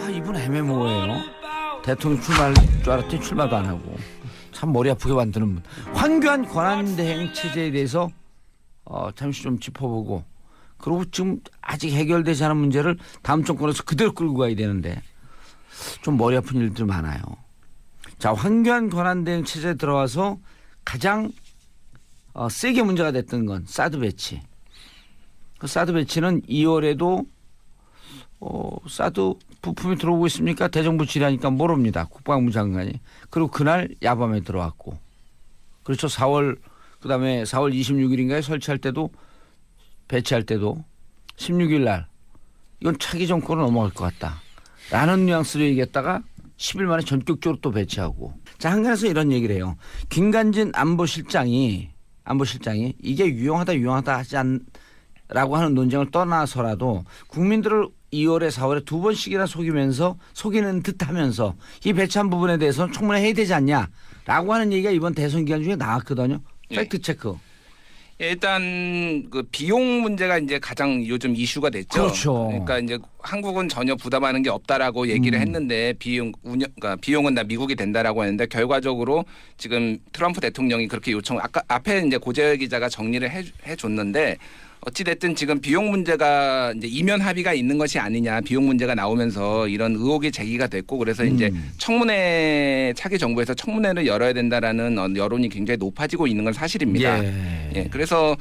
이분 애매모호해요. 대통령 출마할 줄 알았더니 출마도 안 하고 참 머리 아프게 만드는 분. 황교안 권한대행 체제에 대해서 잠시 좀 짚어보고 그리고 지금 아직 해결되지 않은 문제를 다음 정권에서 그대로 끌고 가야 되는데 좀 머리 아픈 일들이 많아요. 자, 황교안 권한대행 체제에 들어와서 가장 세게 문제가 됐던 건 사드 배치. 그 사드 배치는 2월에도 사드 부품이 들어오고 있습니까? 대정부 질의하니까 모릅니다. 국방부 장관이. 그리고 그날 야밤에 들어왔고. 그렇죠. 4월 그다음에 4월 26일인가에 설치할 때도 배치할 때도 16일 날 이건 차기 정권은 넘어갈 것 같다. 라는 뉘앙스로 얘기했다가 10일 만에 전격적으로 또 배치하고. 자, 한간에서 이런 얘기를 해요. 김관진 안보실장이 이게 유용하다 하지 않라고 하는 논쟁을 떠나서라도 국민들을 2월에 4월에 두 번씩이나 속이는 듯 하면서 이 배치한 부분에 대해서는 청문회 해야 되지 않냐라고 하는 얘기가 이번 대선 기간 중에 나왔거든요. 팩트 체크. 일단 그 비용 문제가 이제 가장 요즘 이슈가 됐죠. 그렇죠. 그러니까 이제 한국은 전혀 부담하는 게 없다라고 얘기를 했는데 그러니까 비용은 다 미국이 된다라고 했는데 결과적으로 지금 트럼프 대통령이 그렇게 아까 앞에 이제 고재열 기자가 정리를 해줬는데 어찌됐든 지금 비용 문제가 이제 이면 합의가 있는 것이 아니냐, 비용 문제가 나오면서 이런 의혹이 제기가 됐고 그래서 이제 차기 정부에서 청문회를 열어야 된다라는 여론이 굉장히 높아지고 있는 건 사실입니다. 예, 그래서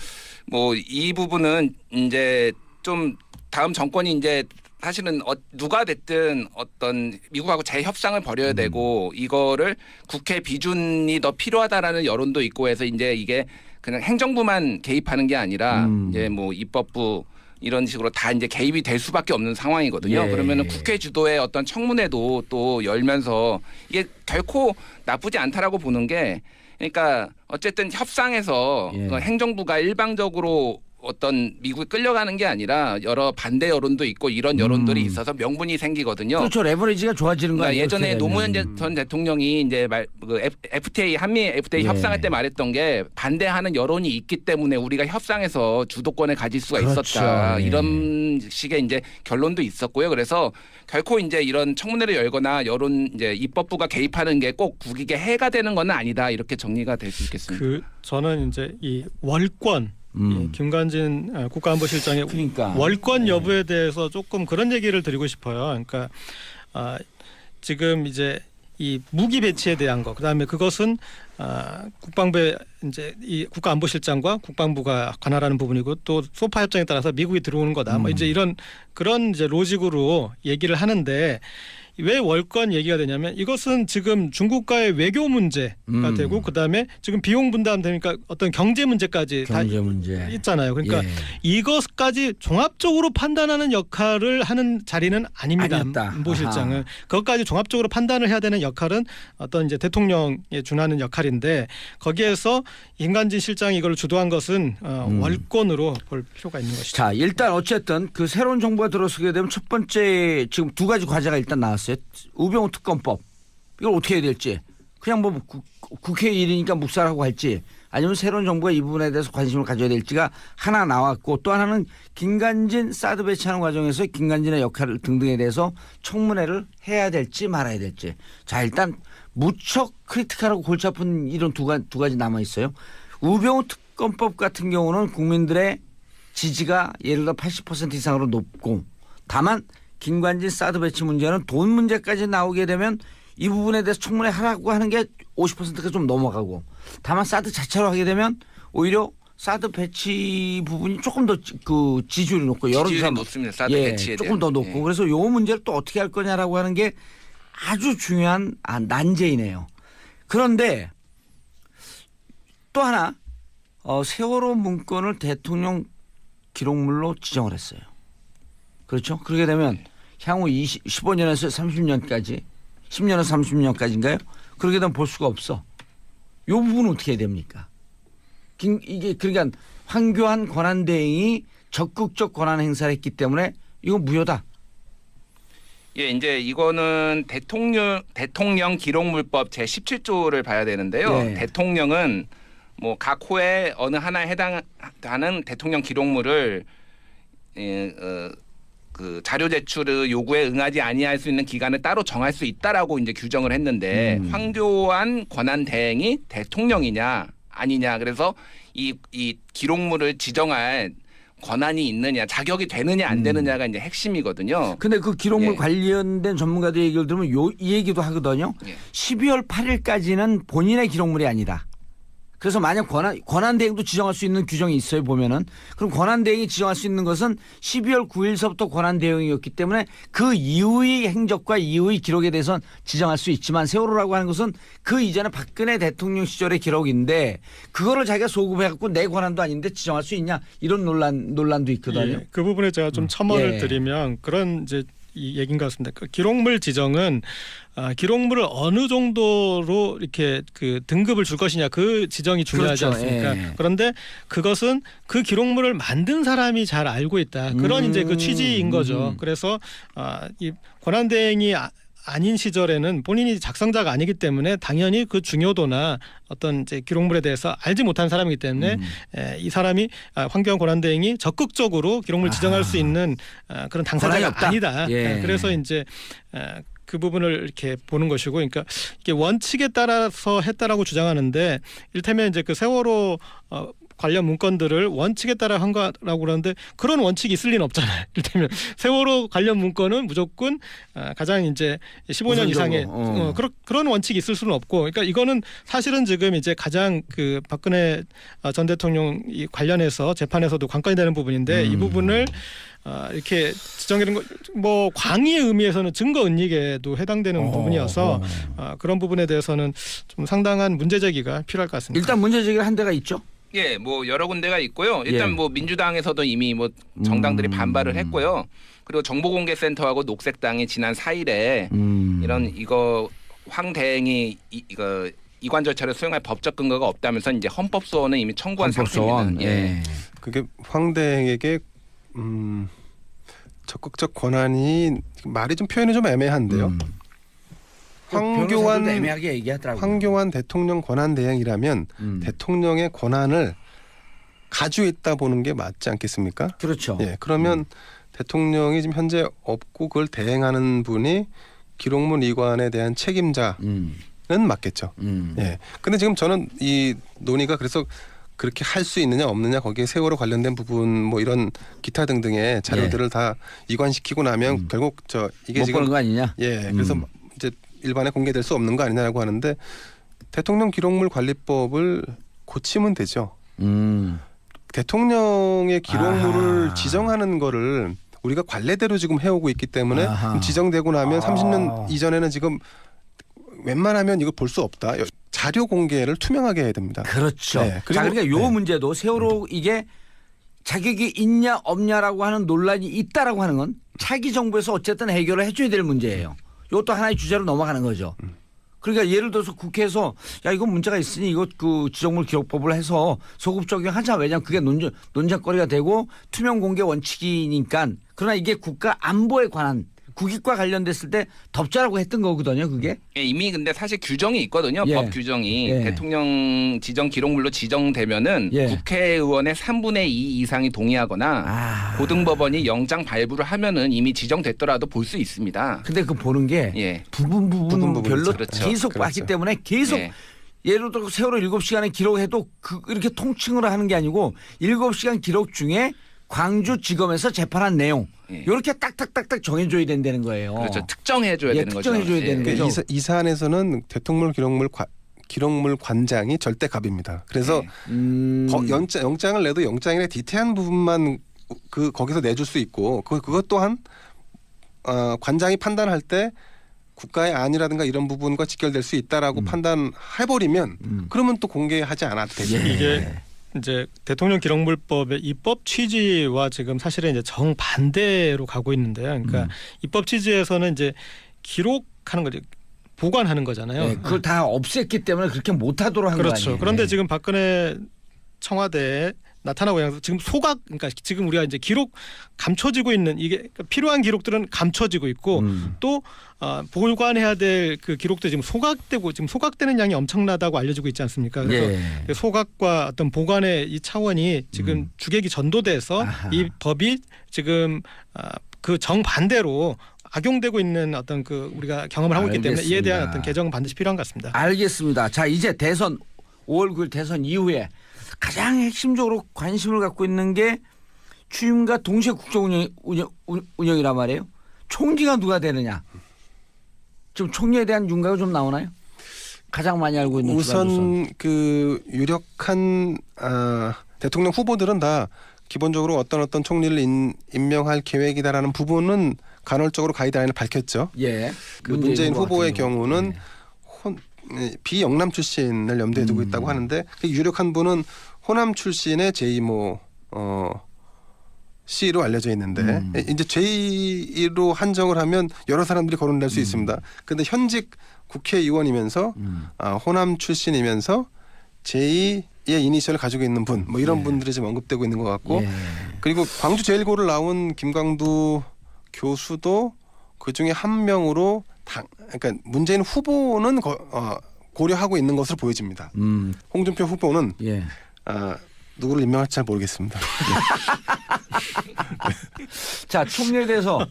뭐 이 부분은 이제 좀 다음 정권이 이제 사실은 누가 됐든 어떤 미국하고 재협상을 벌여야 되고 이거를 국회 비준이 더 필요하다라는 여론도 있고 해서 이제 이게 그냥 행정부만 개입하는 게 아니라 이제 뭐 입법부 이런 식으로 다 이제 개입이 될 수밖에 없는 상황이거든요. 예. 그러면은 국회 주도의 어떤 청문회도 또 열면서 이게 결코 나쁘지 않다라고 보는 게 그러니까 어쨌든 협상에서 행정부가 일방적으로 어떤 미국에 끌려가는 게 아니라 여러 반대 여론도 있고 이런 여론들이 있어서 명분이 생기거든요. 그렇죠. 레버리지가 좋아지는 거예요. 그러니까 예전에 노무현 전 대통령이 이제 FTA 한미 FTA 협상할 때 말했던 게 반대하는 여론이 있기 때문에 우리가 협상에서 주도권을 가질 수가 있었다. 이런 식의 이제 결론도 있었고요. 그래서 결코 이제 이런 청문회를 열거나 여론 이제 입법부가 개입하는 게 꼭 국익에 해가 되는 건 아니다. 이렇게 정리가 될 수 있겠습니다. 저는 이제 이 월권 김관진 국가안보실장의 월권 여부에 대해서 조금 그런 얘기를 드리고 싶어요. 그러니까 지금 이제 이 무기 배치에 대한 거, 그다음에 그것은 국방부의 이제 이 국가안보실장과 국방부가 관할하는 부분이고 또 소파 협정에 따라서 미국이 들어오는 거다. 뭐 이제 그런 이제 로직으로 얘기를 하는데. 왜 월권 얘기가 되냐면 이것은 지금 중국과의 외교 문제가 되고 그다음에 지금 비용 분담 되니까 어떤 경제 문제까지 다 있잖아요. 그러니까 이것까지 종합적으로 판단하는 역할을 하는 자리는 아닙니다. 안보실장은 그것까지 종합적으로 판단을 해야 되는 역할은 어떤 이제 대통령에 준하는 역할인데 거기에서 김관진 실장이 이걸 주도한 것은 월권으로 볼 필요가 있는 것이죠. 자, 일단 어쨌든 그 새로운 정부가 들어서게 되면 첫 번째 지금 두 가지 과제가 일단 나왔어요. 우병우 특검법 이걸 어떻게 해야 될지 그냥 뭐 국회 일이니까 묵살하고 할지 아니면 새로운 정부가 이 부분에 대해서 관심을 가져야 될지가 하나 나왔고 또 하나는 김관진 사드 배치하는 과정에서 김관진의 역할 등등에 대해서 청문회를 해야 될지 말아야 될지. 자, 일단 무척 크리티컬하고 골치 아픈 이런 두 가지 남아 있어요. 우병우 특검법 같은 경우는 국민들의 지지가 예를 들어 80% 이상으로 높고 다만 김관진 사드 배치 문제는 돈 문제까지 나오게 되면 이 부분에 대해서 청문회 하라고 하는 게 50%가 좀 넘어가고 다만 사드 자체로 하게 되면 오히려 사드 배치 부분이 조금 더 그 지지율이 높고 지지율이 높습니다. 사드 배치에 조금 더 높고 그래서 이 문제를 또 어떻게 할 거냐라고 하는 게 아주 중요한 난제이네요. 그런데 또 하나 세월호 문건을 대통령 기록물로 지정을 했어요. 그렇죠? 그렇게 되면 향후 15년에서 30년까지 10년에서 30년까지인가요? 그렇게 되면 볼 수가 없어. 이 부분은 어떻게 해야 됩니까? 이게 그러니까 황교안 권한대행이 적극적 권한 행사를 했기 때문에 이건 무효다. 예, 이제 이거는 대통령 기록물법 제17조를 봐야 되는데요. 대통령은 뭐 각 호의 어느 하나에 해당하는 대통령 기록물을 그 자료 제출의 요구에 응하지 아니할 수 있는 기간을 따로 정할 수 있다라고 이제 규정을 했는데 황교안 권한 대행이 대통령이냐 아니냐 그래서 이 기록물을 지정할 권한이 있느냐 자격이 되느냐 안 되느냐가 이제 핵심이거든요. 근데 그 기록물 예. 관련된 전문가들 얘기를 들으면 이 얘기도 하거든요. 예. 12월 8일까지는 본인의 기록물이 아니다. 그래서 만약 권한대행도 지정할 수 있는 규정이 있어요 보면은 그럼 권한대행이 지정할 수 있는 것은 12월 9일서부터 권한대행이었기 때문에 그 이후의 행적과 이후의 기록에 대해서는 지정할 수 있지만 세월호라고 하는 것은 그 이전에 박근혜 대통령 시절의 기록인데 그거를 자기가 소급해갖고 내 권한도 아닌데 지정할 수 있냐 이런 논란도 있거든요. 예, 그 부분에 제가 좀 첨언을 예. 드리면 그런 이제 이 얘기인 것 같습니다. 그 기록물 지정은 기록물을 어느 정도로 이렇게 그 등급을 줄 것이냐 그 지정이 중요하지 그렇죠. 않습니까? 예. 그런데 그것은 그 기록물을 만든 사람이 잘 알고 있다. 그런 이제 그 취지인 거죠. 그래서 이 권한대행이 아닌 시절에는 본인이 작성자가 아니기 때문에 당연히 그 중요도나 어떤 이제 기록물에 대해서 알지 못한 사람이기 때문에 이 사람이 황교안 권한대행이 적극적으로 기록물 지정할 수 있는 그런 당사자가 아니다. 예. 그래서 이제 그 부분을 이렇게 보는 것이고, 그러니까 이게 원칙에 따라서 했다라고 주장하는데, 이를테면 이제 그 세월호 관련 문건들을 원칙에 따라 한 거라고 그러는데 그런 원칙이 있을 리는 없잖아요. 이를테면 세월호 관련 문건은 무조건 가장 이제 15년 이상의 그런 원칙이 있을 수는 없고, 그러니까 이거는 사실은 지금 이제 가장 그 박근혜 전 대통령 이 관련해서 재판에서도 관건이 되는 부분인데 이 부분을 이렇게 지정되는 거 뭐 광의의 의미에서는 증거 은닉에도 해당되는 부분이어서 그런 부분에 대해서는 좀 상당한 문제 제기가 필요할 것 같습니다. 일단 문제 제기를 한 데가 있죠. 예, 뭐 여러 군데가 있고요. 일단 예. 뭐 민주당에서도 이미 뭐 정당들이 반발을 했고요. 그리고 정보공개센터하고 녹색당이 지난 4일에 이런 이거 황 대행이 이거 이관 절차를 수행할 법적 근거가 없다면서 이제 헌법소원을 이미 청구한 상태입니다. 예. 그게 황 대행에게 적극적 권한이 말이 좀 표현이 좀 애매한데요. 변호사도 애매하게 얘기하더라고요. 황교안 대통령 권한 대행이라면 대통령의 권한을 가지고 있다 보는 게 맞지 않겠습니까? 그렇죠. 예, 그러면 대통령이 지금 현재 없고 그걸 대행하는 분이 기록물 이관에 대한 책임자는 맞겠죠. 예. 근데 지금 저는 이 논의가 그래서 그렇게 할 수 있느냐 없느냐 거기에 세월호 관련된 부분 뭐 이런 기타 등등의 자료들을 다 이관시키고 나면 결국 이게 못 지금 보는 거 아니냐? 예, 그래서 이제 일반에 공개될 수 없는 거 아니냐라고 하는데 대통령 기록물 관리법을 고치면 되죠. 대통령의 기록물을 지정하는 거를 우리가 관례대로 지금 해오고 있기 때문에 지정되고 나면 30년 이전에는 지금 웬만하면 이걸 볼 수 없다. 자료 공개를 투명하게 해야 됩니다. 그렇죠. 네, 자, 그러니까 요 문제도 세월호 이게 자격이 있냐 없냐라고 하는 논란이 있다라고 하는 건 차기 정부에서 어쨌든 해결을 해줘야 될 문제예요. 이것도 하나의 주제로 넘어가는 거죠. 그러니까 예를 들어서 국회에서 야 이거 문제가 있으니 이거 그 지정물 기록법을 해서 소급 적용하자. 왜냐하면 그게 논쟁거리가 되고 투명 공개 원칙이니까. 그러나 이게 국가 안보에 관한 국익과 관련됐을 때 덮자라고 했던 거거든요. 그게. 예, 이미 근데 사실 규정이 있거든요. 예. 법 규정이 예. 대통령 지정 기록물로 지정되면은 예. 국회의원의 3분의 2 이상이 동의하거나 고등법원이 영장 발부를 하면은 이미 지정됐더라도 볼 수 있습니다. 근데 그 보는 게 예. 부분별로 그렇죠. 계속 왔기 때문에 계속 예. 예를 들어 세월호 7시간에 기록해도 이렇게 통칭으로 하는 게 아니고 7시간 기록 중에 광주지검에서 재판한 내용 예. 이렇게 딱딱딱딱 정해줘야 된다는 거예요. 그렇죠. 특정해줘야 되는 거죠. 특정해줘야 되는 예. 거죠. 이 사안에서는 대통령 기록물 관장이 절대갑입니다. 그래서 영장을 내도 영장의 디테일한 부분만 거기서 내줄 수 있고 그것 또한 관장이 판단할 때 국가의 안이라든가 이런 부분과 직결될 수 있다라고 판단해버리면 그러면 또 공개하지 않아도 되죠. 이게 이제 대통령 기록물법의 입법 취지와 지금 사실은 이제 정반대로 가고 있는데요. 그러니까 입법 취지에서는 이제 기록하는 거죠. 보관하는 거잖아요. 네, 그걸 다 없앴기 때문에 그렇게 못하도록 한 거 그렇죠. 아니에요. 그런데 네. 지금 박근혜 청와대에 나타나고 있는 지금 그러니까 지금 우리가 이제 기록 감춰지고 있는 이게 그러니까 필요한 기록들은 감춰지고 있고 또 보관해야 될 그 기록도 지금 소각되는 양이 엄청나다고 알려지고 있지 않습니까? 그래서 네. 소각과 어떤 보관의 이 차원이 지금 주객이 전도돼서 이 법이 지금 그 정반대로 악용되고 있는 어떤 그 우리가 경험을 하고 있기 때문에 이에 대한 어떤 개정은 반드시 필요한 것 같습니다. 알겠습니다. 자, 이제 대선 5월 9일 대선 이후에 가장 핵심적으로 관심을 갖고 있는 게 취임과 동시에 국정 운영이란 말이에요. 총리가 누가 되느냐. 지금 총리에 대한 윤곽이 좀 나오나요? 가장 많이 알고 있는 우선 그 유력한 대통령 후보들은 다 기본적으로 어떤 총리를 임명할 계획이다라는 부분은 간헐적으로 가이드라인을 밝혔죠. 예. 그 문재인 후보의 경우는 비영남 출신을 염두에 두고 있다고 하는데 그 유력한 분은 호남 출신의 제2모 C로 알려져 있는데 이제 제2로 한정을 하면 여러 사람들이 거론될 수 있습니다. 그런데 현직 국회의원이면서 호남 출신이면서 제2의 이니셜을 가지고 있는 분, 뭐 이런 분들이 지금 언급되고 있는 것 같고, 그리고 광주 제일고를 나온 김광두 교수도 그 중에 한 명으로 그러니까 문재인 후보는 고려하고 있는 것으로 보여집니다. 홍준표 후보는 누구를 임명할지 잘 모르겠습니다. 자, 총리에 대해서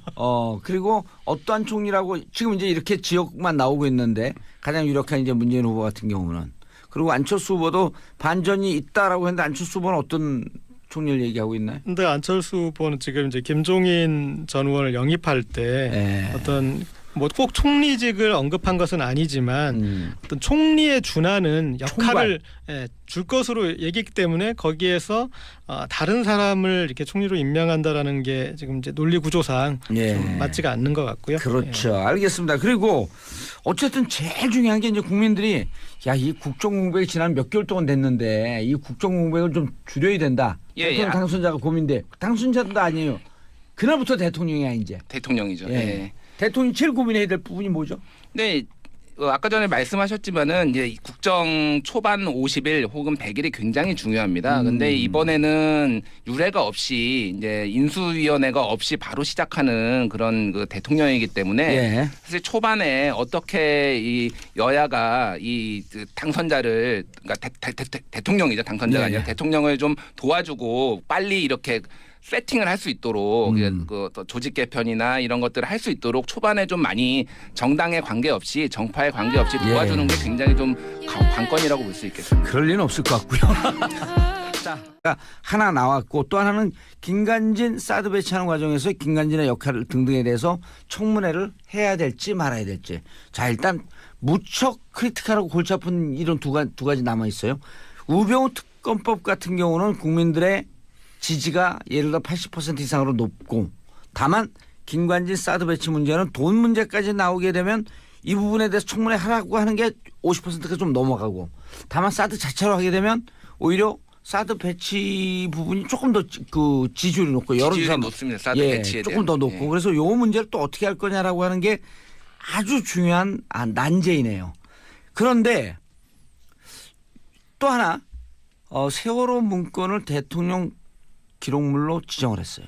그리고 어떠한 총리라고 지금 이제 이렇게 지역만 나오고 있는데 가장 유력한 이제 문재인 후보 같은 경우는 그리고 안철수 후보도 반전이 있다라고 했는데 안철수 후보는 어떤 총리를 얘기하고 있나요? 근데 안철수 후보는 지금 이제 김종인 전 의원을 영입할 때 어떤 뭐 꼭 총리직을 언급한 것은 아니지만 어떤 총리에 준하는 역할을 줄 것으로 얘기했기 때문에 거기에서 다른 사람을 이렇게 총리로 임명한다라는 게 지금 이제 논리 구조상 좀 맞지가 않는 것 같고요. 그렇죠. 알겠습니다. 그리고 어쨌든 제일 중요한 게 이제 국민들이 이 국정 공백이 지난 몇 개월 동안 됐는데 이 국정 공백을 좀 줄여야 된다. 대통령 당선자가 고민돼. 당선자도 아니에요. 그날부터 대통령이야 이제. 대통령이죠. 네. 대통령이 제일 고민해야 될 부분이 뭐죠? 네. 아까 전에 말씀하셨지만은 이제 국정 초반 50일 혹은 100일이 굉장히 중요합니다. 근데 이번에는 유례가 없이 이제 인수위원회가 없이 바로 시작하는 그런 그 대통령이기 때문에 사실 초반에 어떻게 이 여야가 이 당선자를 그러니까 대통령이죠. 당선자가 아니라 대통령을 좀 도와주고 빨리 이렇게 세팅을 할 수 있도록 그 조직 개편이나 이런 것들을 할 수 있도록 초반에 좀 많이 정당에 관계없이 정파에 관계없이 도와주는 게 굉장히 좀 관건이라고 볼 수 있겠습니다. 그럴 리는 없을 것 같고요. 자, 하나 나왔고 또 하나는 김관진 사드 배치하는 과정에서 김관진의 역할 등등에 대해서 청문회를 해야 될지 말아야 될지. 자, 일단 무척 크리티컬하고 골치 아픈 이런 두 가지 남아 있어요. 우병우 특검법 같은 경우는 국민들의 지지가 예를 들어 80% 이상으로 높고 다만 김관진 사드 배치 문제는 돈 문제까지 나오게 되면 이 부분에 대해서 청문회 하라고 하는 게 50%가 좀 넘어가고 다만 사드 자체로 하게 되면 오히려 사드 배치 부분이 조금 더 그 지지율이 높고 여러 지지율이 높습니다. 사드 배치에 조금 더 높고 그래서 요 문제를 또 어떻게 할 거냐라고 하는 게 아주 중요한 난제이네요. 그런데 또 하나 세월호 문건을 대통령 기록물로 지정을 했어요.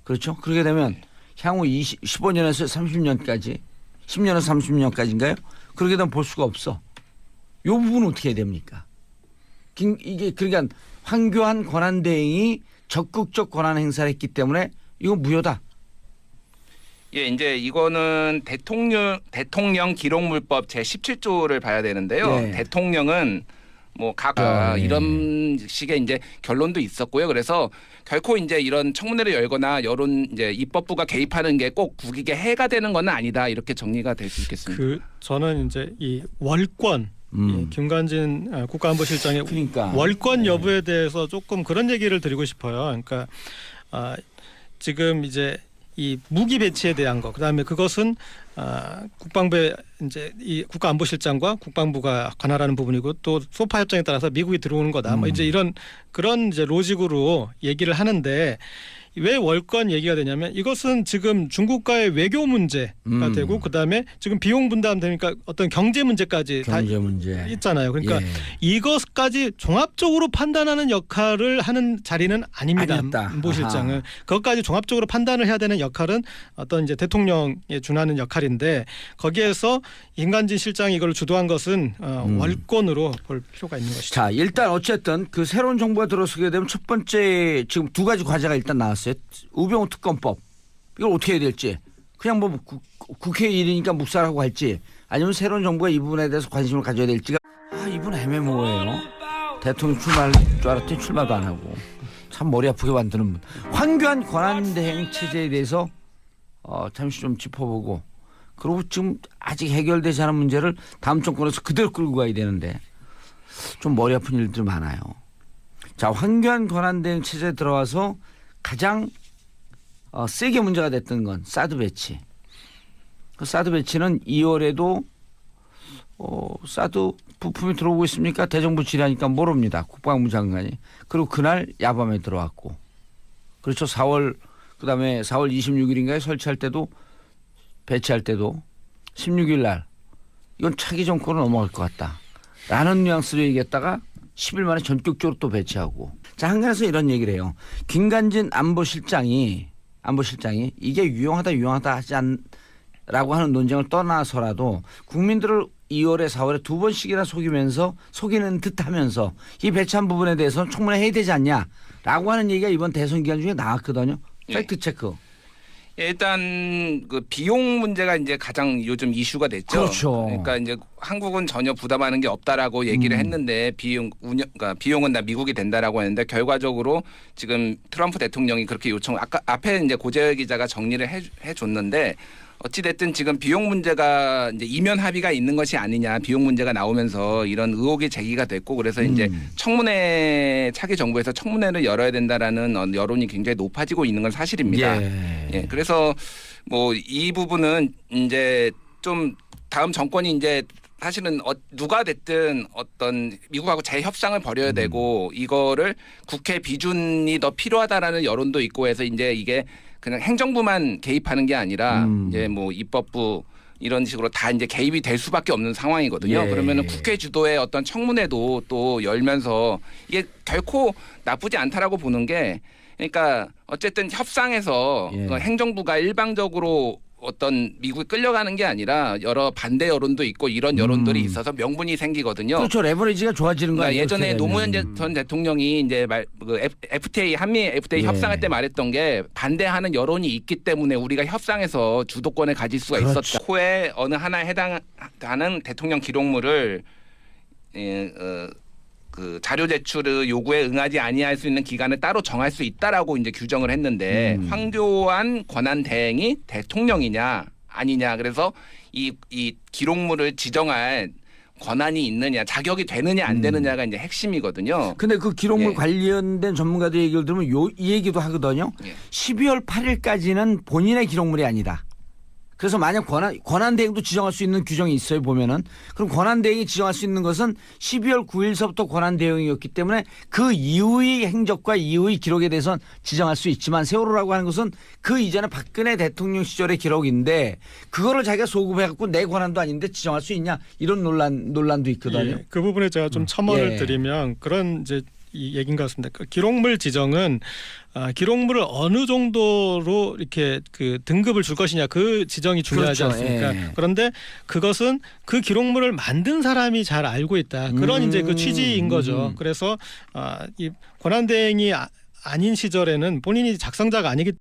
그렇죠? 그렇게 되면 향후 15년에서 30년까지 10년에서 30년까지인가요? 그렇게 되면 볼 수가 없어. 이 부분은 어떻게 해야 됩니까? 이게 그러니까 황교안 권한대행이 적극적 권한 행사를 했기 때문에 이건 무효다. 예, 이제 이거는 대통령 기록물법 제 17조를 봐야 되는데요. 대통령은 뭐 이런 식의 이제 결론도 있었고요. 그래서 결코 이제 이런 청문회를 열거나 여론 이제 입법부가 개입하는 게 꼭 국익에 해가 되는 건 아니다. 이렇게 정리가 될 수 있겠습니다. 저는 이제 이 월권 김관진 국가안보실장의 월권 여부에 대해서 조금 그런 얘기를 드리고 싶어요. 그러니까 지금 이제 이 무기 배치에 대한 거, 그다음에 그것은 국방부의 이제 이 국가안보실장과 국방부가 관할하는 부분이고 또 소파 협정에 따라서 미국이 들어오는 거다. 뭐 이제 그런 이제 로직으로 얘기를 하는데 왜 월권 얘기가 되냐면 이것은 지금 중국과의 외교 문제가 되고 그다음에 지금 비용 분담 되니까 어떤 경제 문제까지 다 있잖아요. 그러니까 이것까지 종합적으로 판단하는 역할을 하는 자리는 아닙니다. 안보실장은 그것까지 종합적으로 판단을 해야 되는 역할은 어떤 이제 대통령에 준하는 역할인데 거기에서 김관진 실장이 이걸 주도한 것은 월권으로 볼 필요가 있는 것이죠. 자, 일단 어쨌든 그 새로운 정부가 들어서게 되면 첫 번째 지금 두 가지 과제가 일단 나왔어요. 우병우 특검법 이걸 어떻게 해야 될지 그냥 뭐 국회 일이니까 묵살하고 할지 아니면 새로운 정부가 이 부분에 대해서 관심을 가져야 될지가 이분 애매모호해요. 대통령 출마할 줄 알았더니 출마도 안 하고 참 머리 아프게 만드는 분. 황교안 권한대행 체제에 대해서 잠시 좀 짚어보고 그리고 지금 아직 해결되지 않은 문제를 다음 정권에서 그대로 끌고 가야 되는데 좀 머리 아픈 일들이 많아요. 자, 황교안 권한대행 체제에 들어와서 가장 세게 문제가 됐던 건 사드 배치. 그 사드 배치는 2월에도 사드 부품이 들어오고 있습니까? 대정부 질의하니까 모릅니다. 국방부 장관이. 그리고 그날 야밤에 들어왔고. 그렇죠. 4월 그다음에 4월 26일인가에 설치할 때도 배치할 때도 16일 날 이건 차기 정권은 넘어갈 것 같다. 라는 뉘앙스로 얘기했다가 10일 만에 전격적으로 또 배치하고. 자, 한간에서 이런 얘기를 해요. 김관진 안보실장이 이게 유용하다 하지 않라고 하는 논쟁을 떠나서라도 국민들을 2월에 4월에 두 번씩이나 속이는 듯 하면서 이 배치한 부분에 대해서는 청문회 해야 되지 않냐라고 하는 얘기가 이번 대선 기간 중에 나왔거든요. 팩트 체크. 일단 그 비용 문제가 이제 가장 요즘 이슈가 됐죠. 그렇죠. 그러니까 이제 한국은 전혀 부담하는 게 없다라고 얘기를 했는데 그러니까 비용은 다 미국이 된다라고 했는데 결과적으로 지금 트럼프 대통령이 그렇게 아까 앞에 이제 고재열 기자가 정리를 해줬는데 어찌 됐든 지금 비용 문제가 이제 이면 합의가 있는 것이 아니냐 비용 문제가 나오면서 이런 의혹이 제기가 됐고 그래서 이제 차기 정부에서 청문회를 열어야 된다라는 여론이 굉장히 높아지고 있는 건 사실입니다. 예, 그래서 뭐 이 부분은 이제 좀 다음 정권이 이제 사실은 누가 됐든 어떤 미국하고 재협상을 벌여야 되고 이거를 국회 비준이 더 필요하다라는 여론도 있고 해서 이제 이게 그냥 행정부만 개입하는 게 아니라 이제 뭐 입법부 이런 식으로 다 이제 개입이 될 수밖에 없는 상황이거든요. 예. 그러면은 국회 주도의 어떤 청문회도 또 열면서 이게 결코 나쁘지 않다라고 보는 게 그러니까 어쨌든 협상에서 행정부가 일방적으로 어떤 미국이 끌려가는 게 아니라 여러 반대 여론도 있고 이런 여론들이 있어서 명분이 생기거든요. 그렇죠. 레버리지가 좋아지는 거예요. 그러니까 예전에 노무현 전 대통령이 이제 FTA 한미 FTA 협상할 때 말했던 게 반대하는 여론이 있기 때문에 우리가 협상에서 주도권을 가질 수가 있었다. 코에 어느 하나에 해당하는 대통령 기록물을 그 자료 제출의 요구에 응하지 아니할 수 있는 기간을 따로 정할 수 있다라고 이제 규정을 했는데 황교안 권한 대행이 대통령이냐 아니냐 그래서 이 기록물을 지정할 권한이 있느냐 자격이 되느냐 안 되느냐가 이제 핵심이거든요. 근데 그 기록물 관련된 전문가들 얘기를 들으면 이 얘기도 하거든요. 12월 8일까지는 본인의 기록물이 아니다. 그래서 만약 권한대행도 지정할 수 있는 규정이 있어요 보면은 그럼 권한대행이 지정할 수 있는 것은 12월 9일서부터 권한대행이었기 때문에 그 이후의 행적과 이후의 기록에 대해서는 지정할 수 있지만 세월호라고 하는 것은 그 이전에 박근혜 대통령 시절의 기록인데 그거를 자기가 소급해갖고 내 권한도 아닌데 지정할 수 있냐 이런 논란도 있거든요. 그 부분에 제가 좀 첨언을 드리면 그런 이제 이 얘기인 것 같습니다. 그 기록물 지정은 기록물을 어느 정도로 이렇게 그 등급을 줄 것이냐 그 지정이 중요하지 않습니까? 그런데 그것은 그 기록물을 만든 사람이 잘 알고 있다. 그런 이제 그 취지인 거죠. 그래서 이 권한대행이 아닌 시절에는 본인이 작성자가 아니기